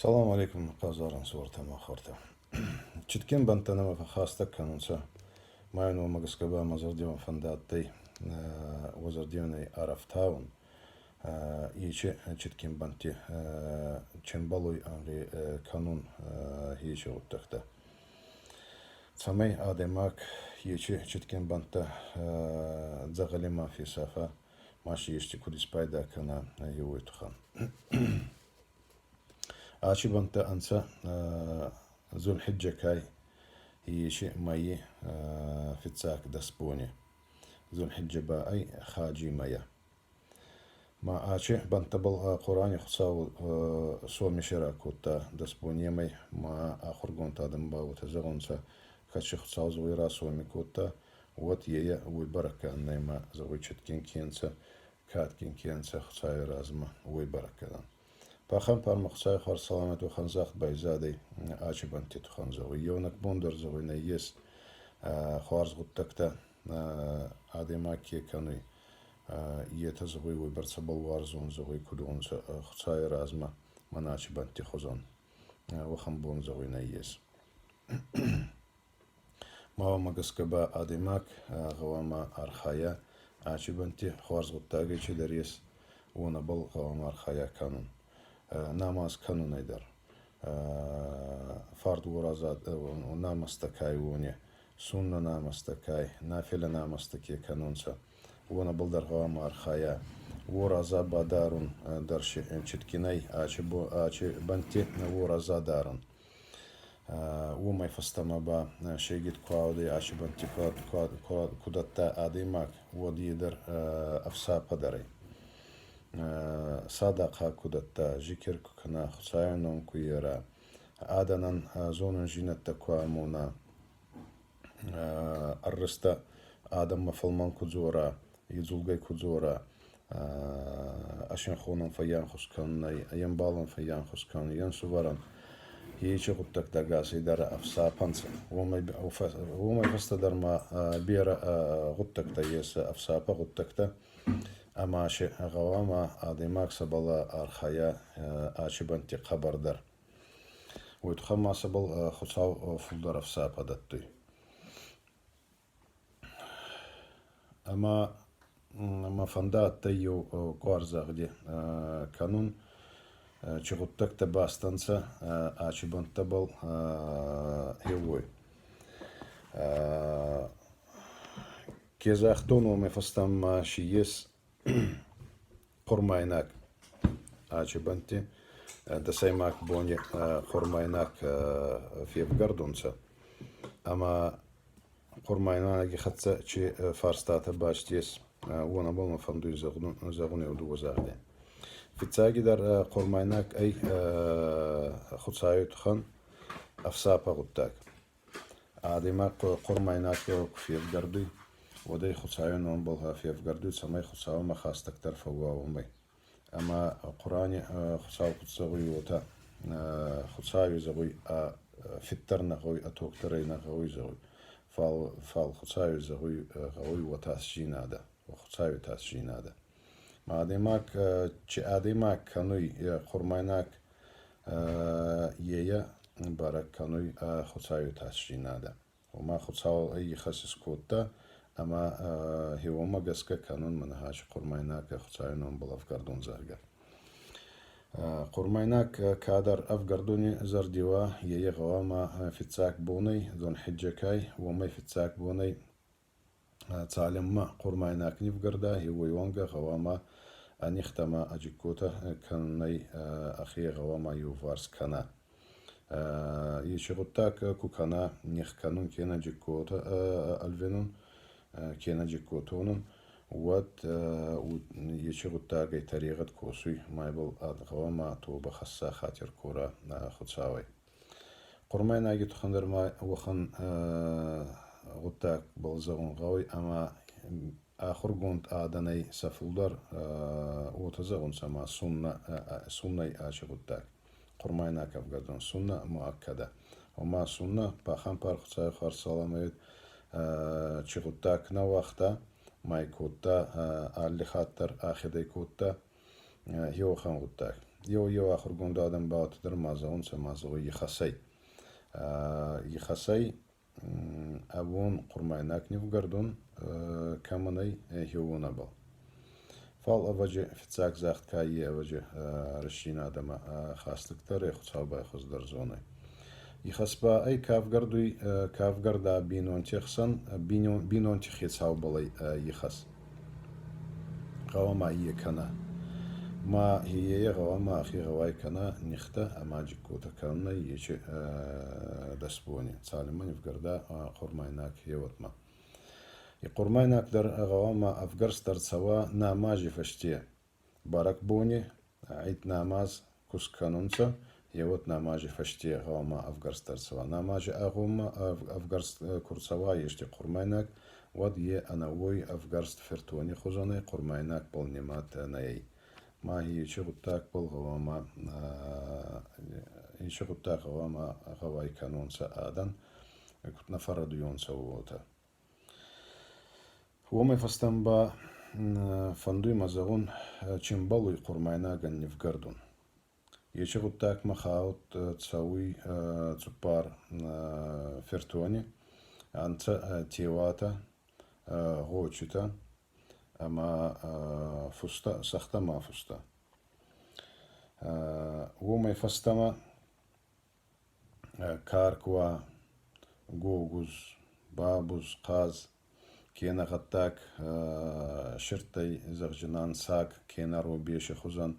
Салам алейкум, казаран суартама харта. Читкен бантанама фахаста канунца. Майну магаскаба мазардион фандаттай вазардионай арафтаун. Иче читкен банти чембалуй анри канун хиче уттахта. Цамай адемак иче читкен банта загалима фисафа. Маши ешти кудис пайда кана юуйтухан. Ачибанта анца Зульхиджа кай иши мои фицак даспони. Зульхиджа ба ай хаджи моя. Ма ачи банта был Коране хусау сомишера кута даспони май ма ахургонта адамба вот загонца хачи хусау звуира соми кута вот ея выборака найма завычеткин кенца каткин кенца хусау разма выборака. Пахам пармахцай хар саламет уханзахт байзадей ачибанти туханзавы. Йонак бондор завы на ес харз гуттакта адемаки кануй ета завы выборца балварзун завы кудун хцай разма маначибанти хозон. Вахам бон завы на ес. Мава магаскаба адемак гавама архая ачибанти харз гуттаги чидарес уна бал гавама архая канун. Намаз канунайдар. Фард уразад намаз такай уне. Сунна намаз такай. Нафиля намаз таки канунца. Уна балдаргава архая. Ураза бадарун дарши читкинай. Ачи банти ураза дарун. Умай фастамаба шегит квауди. Ачи банти кудатта адимак. Водидар афса падарай. Садаqa кудатта жикер кукна хусайном куера аданан зонун жинатта куамуна арреста адам мафалман кудзора изулгай кудзора ашен хонан фаян хусканнай аямбалан фаян хускан ян суваран ече гуттак дагас идара афса панца умай фастадарма бера гуттакта ес афсапа гуттакта Амаши агавама адемак сабала архая ачибанти хабардар. Уйтхама сабал хусау фулдаров сападатты. Ама мафанда тайю кварзагди канун чигуттак табастанца ачибанта был хевой. Кезахтону мефастам шиес Хормайнак ачибанти дасаймак бони хормайнак февгардунца ама хормайнаги хатса чи фарстата баштес вона болма фандуй загуни удугозарде фицаги дар хормайнак ай хутсают хан афсапа гуттак адимак хормайнак февгардуй ودای خدایان آن بالا فیف گردید سمای خدایا ما خواست کتر فواه می اما قرآن خدای خدایی وتا خدایی زوی فیتر نخوی اتوکتری نخوی زوی فال خدایی زوی خوی و تاسجیناده و خدایی تاسجیناده ما آدمک چه آدمک کنوی خرماینک یه برای کنوی خدایی تاسجیناده و ما خدایی خاص کوته اما هیوما گسکه کانون منهاش قرمایناک خدایان بالا افگردون زرگر قرمایناک کادر افگردونی زردیوا یه غواما فیتساک بونی دون حجکای و ما فیتساک بونی تعلم ما قرمایناک نیفگرده هیویوانگا غواما انیختما اجیکوتا کنی اخی غواما یوفارس کنا یشغوتاک کوکانا نیخ کانون کینا جیکوتا الوینون كينا جيكوتونن وات يشغوتا جاي طريقة كوسوي ما يبل أدغوما توبة خاصة خاطر كورا خدساوي قرمين أجي تخندر ما وخن غوتاك بلزغون غاوي أما آخر قنت آدني سفلدر وتزغون سما سنة آشي غوتاك قرمين أكف قدرن سنة مؤكدة وما سنة بخم بار خدساوي خار سلاميت چغوتاك نواختا ماي كوتا اللي خاطر آخدي كوتا هيو خان غوتاك يو آخر قوم دادم باوت در مازون سمازو يخسي يخسي أبون قرمايناك نفقردون كمني هيونا بال فال أوجه في تساق زاخت كاي أوجه رشينا دم خاصلك تاريخ صابا خز در زوني يخسبا أي كافقردوي كافقردا بينون تخسن بينون تخيت صابا يخس قوما هي كنا ما هي قوما أخي غواي كنا نخته أما جكوتا كنا يجي دسبوني سالما يفقردا قرمايناك هيوتما يقرمايناك در قوما أفقرستر سوا ناماجي فشتي بارك بوني عيد ناماز كس كانونسا يوت ناماجي فشتي قوما أفقرستر سوا ناماجي أغوما أفقرست كرسوا يشتي قرمايناك ود يه أنوي أفقرست فرتوني خزوني قرمايناك بالنمات ناي ما هي شغلتاك بالغوما شغلتاك غوما غواي كانونسا آدن كنت نفرد يون سووتا وما فستنبا فندوي مزغون چمبالوي قرمايناغن نفقردون يشغلتاك مخاوت تسوي تسبار فرتوني أنت تيواتا غوچتا أما فستا سختا ما فستا وما فستما كاركوا غوغوز بابوز قاز كينا غتاك شرطي زغجنان ساك كينا رو بيش خزن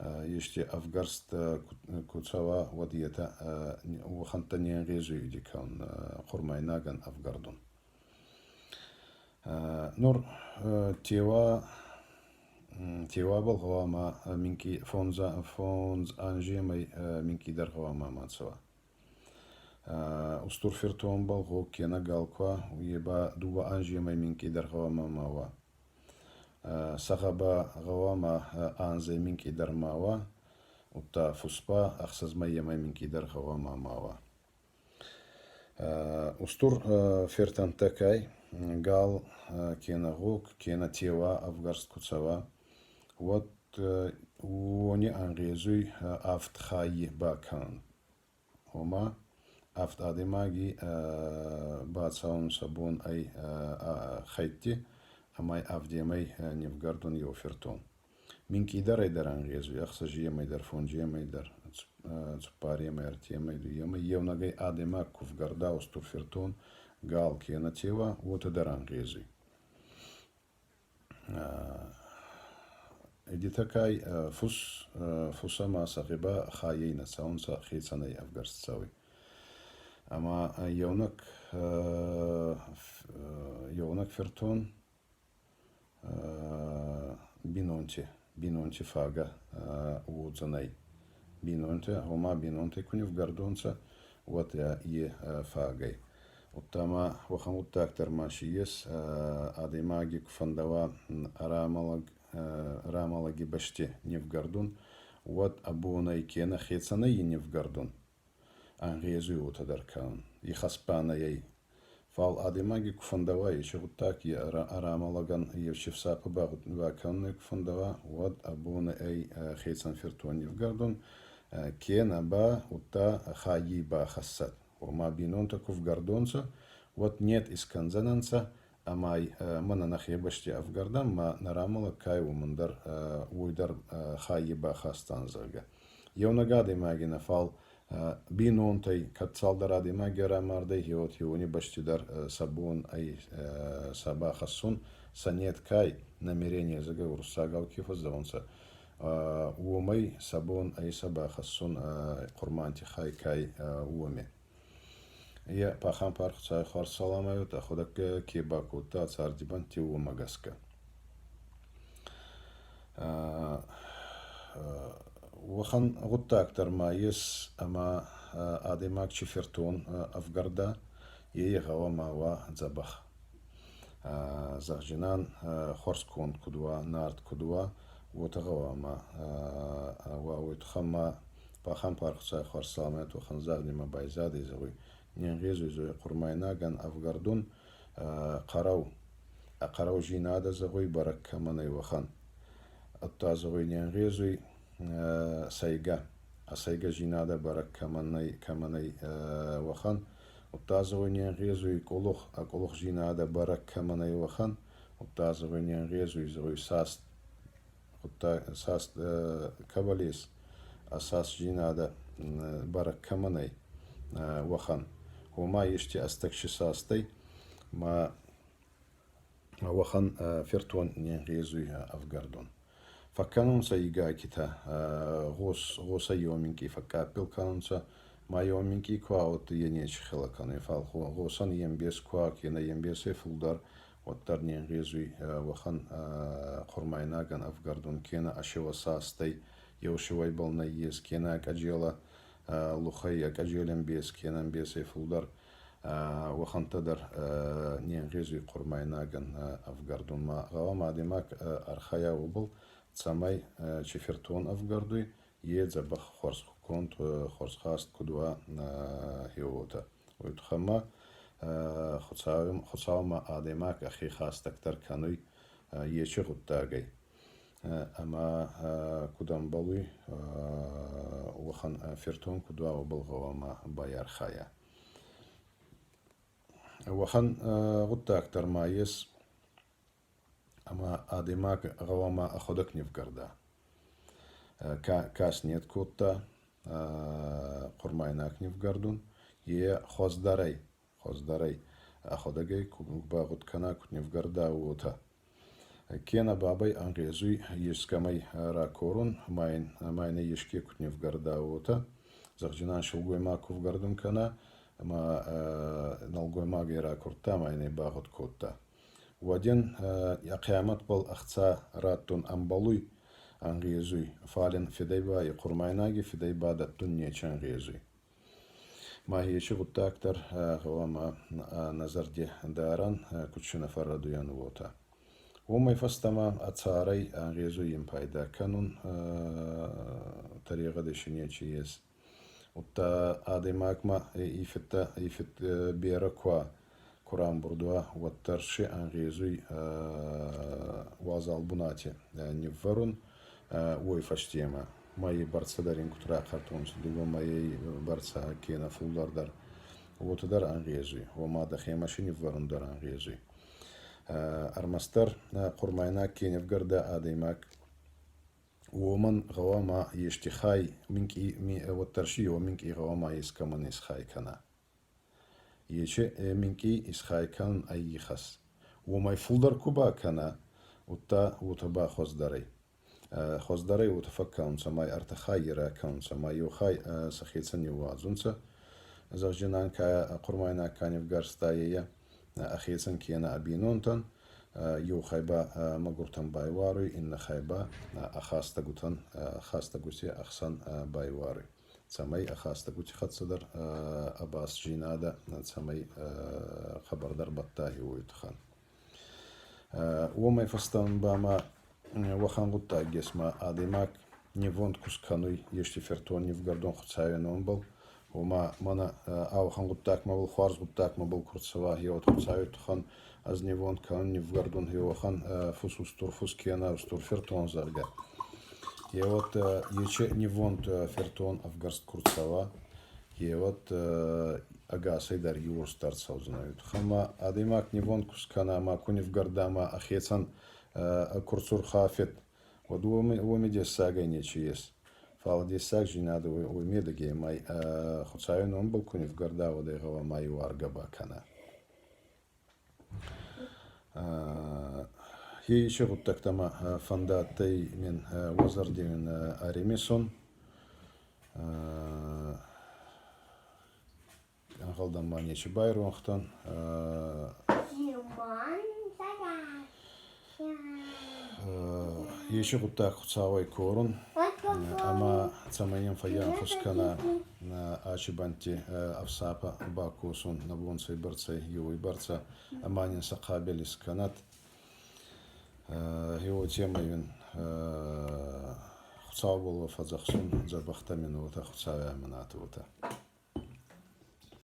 يشتي أفقرست كوتسوا وديتا وخنتني غيزو يدي كان قرمايناغن أفقردون نور تيوا بالغواما منكي فونز أنجيمي منكي در غواما ماتسوا أسطور فرتون بالغو كينا قالكوا ويبا دوبا أنجيمي منكي در غواما ماوا سغبا غواما أنزي منكي در ماوا وتا فسبا أخسز ميمي منكي در غواما ماوا أسطور فرتان تكاي قال كينا غوك كينا تيوا أفغرست كتسوا ود وني أنغيزوي أفت خاي باكان هما أفت آدماغي باتساون سبون أي خيتي أماي أفديمي نفقردون يوفرتون من كي در أيدر أنغيزوي أخسجي ميدر فونجي ميدر تسباري ميرتي ميدو يونغي آدماغ كفقردا أستوفرتون قال كينا تيوا وتدر أنغيزوي إديتكاي فوسا ما سغبا خايينا ساونسا خيساني أفقرست ساوي أما يونك فرتون بينونتي فاقا وزناي بينونتي هما بينونتي كوني فقردونسا وطيا فاقاي وطاما وخموت تاكتر ماشيس آدماغي كفندوا رامالاغي بشتي نفقردون وات أبوناي كينا خيساني نفقردون أنغيزوي وتدر كان يخسبانا يي فال آدماغي كفندوا يشغلتاك رامالاغان يوشف ساقبا وكان كفندوا وات أبونا أي خيسان فرتون نفقردون كينا با وتا خايي با خسات وما بينونتا كفقردونسا وات نيت إسكنزنانسا أماي منا نخي بشتي أفقردان ما نراملا كاي ومندر ويدر خايي با خاستان زرقا يونا آدماغي نفال بينونتي كتسالدر آدماغي راماردي هيوت هيوني بشتي در سابون أي سابا خسون سنيت كاي намерение заговор сагал кифа завонса уомай сабон ай саба хасун курманти хай кай уоми я пахан парх цай хар саламаю та ходак кебаку та цардибан ти уомагаска وخن غطا أكتر ما يس أما آدماك شفرتون أفقردا يغوا ما وا زبخ زغجنان خورس كون كدوا نارد كدوا وتغوا ما ويتخما باخم بارخصا خورسامت وخن زغني ما بايزادي زوي نينغيزو زوي قرمايناغان أفقردون قراو جينادا زوي برك مني وخن التازوي نينغيزوي сайга. А сайга жинада барак каманай вахан. Оттазывание резу и колох, а колох жинада барак каманай вахан. Оттазывание резу и саст. Саст кабалис. А саст жинада барак каманай вахан. Ума ешти астакши састай. Ма вахан фертон не резу афгардон. Факканунса ига кита госа йоминки факкапил канунса ма йоминки кваот янеч хелаканы фал госан ембес квак яна ембесе фулдар оттар не резуй вахан хормайнаган афгардун кена ашева састай йошевай бална ес кена акаджела лухай акаджелем бес кенам бесе фулдар وخان تدر نينغيزي قرمايناغن أفغاردون ما غاوما ديماك أرخايا وبل تسامي شفرتون أفغاردوي يدزبخ خورس كونت خورس خاست كدوا هيوتا ويتخما خصاوما آديماك أخي خاست أكتر كانوي يشي غتاقي أما كدام بلوي وخان فرتون كدوا وبل غاوما بايار خايا وخن غطى أكتر ما يس أما آدماك غواما أخدك نفقردا كاس نيت كوتا قرمايناك نفقردون يه خزداري أخدكي كوبا غط كنا كت نفقردا ووتا كينا بابي أنغيزوي يسكمي راكورون ماين يشكي كت نفقردا ووتا زغجنان شلقوي ما كوفقردون كنا ما نلقوا ما غير كرتا ما يعني باخد كوتا ودين يا قيامت بل أختا راتون أمبلوي أنغيزوي فالن فديبا يقرمايناجي فديبا دتونية شانغيزوي ما هي شغل تاكتر هو ما نظر دي داران كتشنا فردو ينووتا وما يفستما أتصاري أنغيزوي يمبايدا كانون طريقة دي شنية وتا آدماك ما يفت بيركوا كرام بردوا وترشي أنغيزوي وازال بناتي نفرون ويفشتيما ما يبرتس دارين كترا خرطون سدوا ما يبرتس كينا فولدار دار وتدار أنغيزوي وما دخيماشي نفرون دار أنغيزوي أرمستر قرماينا كي نفقردا آدماك ومن غواما يشتخاي منكي والترشي ومنكي غواما يسكمن يسخاي كنا يشي منكي يسخاي كان أي خس وما يفلدر كوبا كنا وتبا خزدري وتفكرون سماي ارتخايرا كون سماي يوخاي سخيتسن يوازونسا زوجنان كا قرماينا كان يفقرستايا أخيتسن كينا أبينونتن يو خيبا مغورتن بايواري إن خيبا أخاستغوتن خاستغوتي أخسن بايواري سمي أخاستغوتي خد صدر أباس جينادا سمي خبردار بطاهي ويتخان وما يفستن باما وخان غطا جسما آدماك نيفونت كسكانوي يشتي فертон نيفغردون خصاوي نومبل وما منا خان غطاك مبل خوارز غطاك مبل كرتسوا هيوت خصاوي تخان از نيفون كان نيفغردون هيوخان فوسوس تورفوس كينا ستور فертон زرغا يوت يچه نيفونت فертон афгарст курцава يوت агасай дар юр старт саузунают хама адимак нивон кускана ма кунивгардама ахецан курцур хафет ودومي ساقي نيشيس فالدي ساق جيناد وميدجي ماي خصاين ام بالكوني في قردا ودي غوا ماي وارغبا كنا هي شغل تكتما فنداتي من وزردي من اريميسون غلطان ما نيشي بايرو اختن يشي غطاك خصاوي كورون أما تسمين فيان خسكنا آشي بانتي أفسابا باكوسون نبون سي برتسي يوي برتسا أما ننسى قابل إسكانات هو تيمين خصاو بلو فزخسون زبختا من وتا خصاوي منات وتا